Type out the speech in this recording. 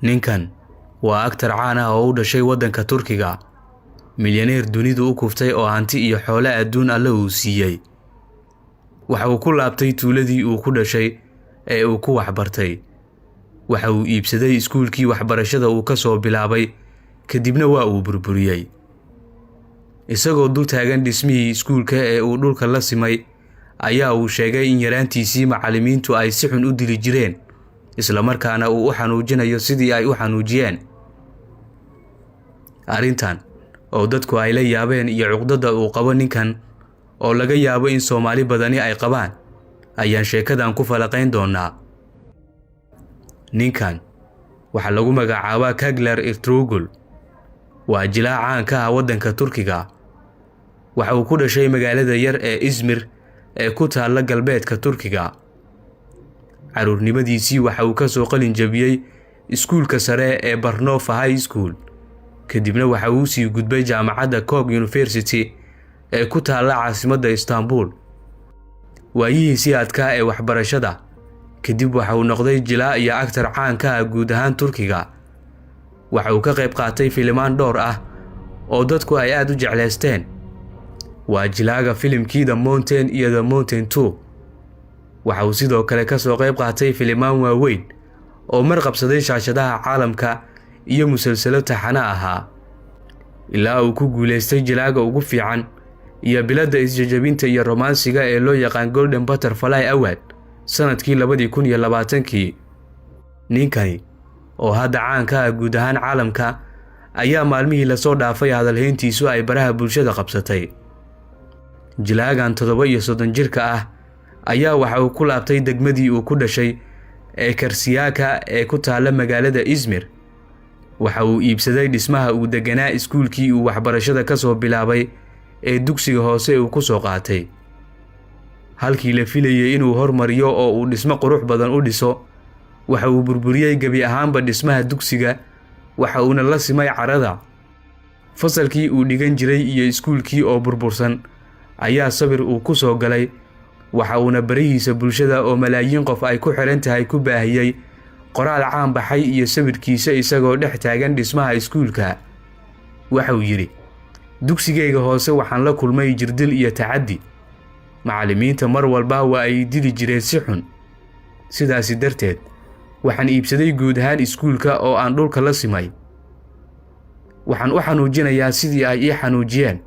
ninkan waa aktar caan ah oo u dhashay waddanka Turkiga, milyaneer dunidu u kuftay oo hanti iyo xoolo adduun alle uu siiyay. Waxa uu ku laabtay tuuladii uu ku dhashay ee uu ku waxbartay. Waxa uu iibsaday iskuulkii waxbarashada uu ka soo bilaabay, kadibna waa uu burburiyay. Isagoo dul taagan dhismihii iskuulka ee uu dhulka la simay, ayaa uu sheegay in yaraantiisii macallimiintu ay si xun u dili jireen, isla markaana uu u xanuujinayo sidii ay u xanuujiyeen. Arrintan oo dadku ay la yaabeen iyo cuqdada uu qabo ninkan oo laga yaabo in Soomaali badani ay qabaan, ayaan sheekadan ku falaqayn doonaa. Ninkan waxa lagu magacaabaa Kagler Ertuğrul. Waa jilaa caan ka ah waddanka Turkiga. Waxa uu ku dhashay magaalada yar ee Izmir ee ku taalla galbeedka Turkiga. Caruurnimadiisii waxa uu ka soo qalin jabiyay iskuulka sare ee Barnova High School, kadibna waxa uu sii gudbay jaamacadda Koç University ee ku taalla caasimadda Istanbul. Waayihiisii adkaa ee waxbarashada kadib waxa uu noqday jilaa iyo aktar caan ka ah guud ahaan Turkiga. Waxa uu ka qayb qaatay filimaan dhowr ah oo dadku ay aad u jecleysteen. Waa jilaaga filimkii The Mountain iyo The Mountain 2. Waxa uu sidoo kale ka soo qayb qaatay filimaan waaweyn oo mar qabsaday shaashadaha caalamka iyo musalsalo taxane ahaa, ilaa uu ku guuleystay jilaaga ugu fiican iyo biladda isjajabinta iyo romaansiga ee loo yaqaan Golden Butterfly Award sanadkii 2020. Ninkani oo hadda caan ka ah guud ahaan caalamka ayaa maalmihii la soo dhaafay hadalhayntiisu ay baraha bulshada qabsatay. Jilaagan 37 jirka ah ayaa waxa uu ku laabtay degmadii uu ku dhashay ee Karsiyaka ee ku taalla magaalada Izmir. Waxa uu iibsaday dhismaha uu deganaa iskuulkii uu waxbarashada ka soo bilaabay ee dugsiga hoose uu ku soo qaatay. Halkii la filayay inuu hormariyo oo uu dhismo qurux badan u dhiso, waxa uu burburiyay gabi ahaanba dhismaha dugsiga, waxa uuna la simay carada. Fasalkii uu dhigan jiray iyo iskuulkii oo burbursan ayaa sawir uu ku soo galay, waxa uuna barihiisa bulshada oo malaayiin qof ay ku xiran tahay ku baahiyay qoraal caan baxay iyo sawirkiisa isagoo dhex taagan dhismaha iskuulka. Waxa uu yiri, dugsigayga hoose waxaan la kulmay jirdil iyo tacaddi. Macallimiinta mar walba waa ay dili jireen si xun. Sidaasi darteed waxaan iibsaday guud ahaan iskuulka oo aan dhulka la simay. Waxaan u xanuujinayaa sidii ay ii xanuujiyeen.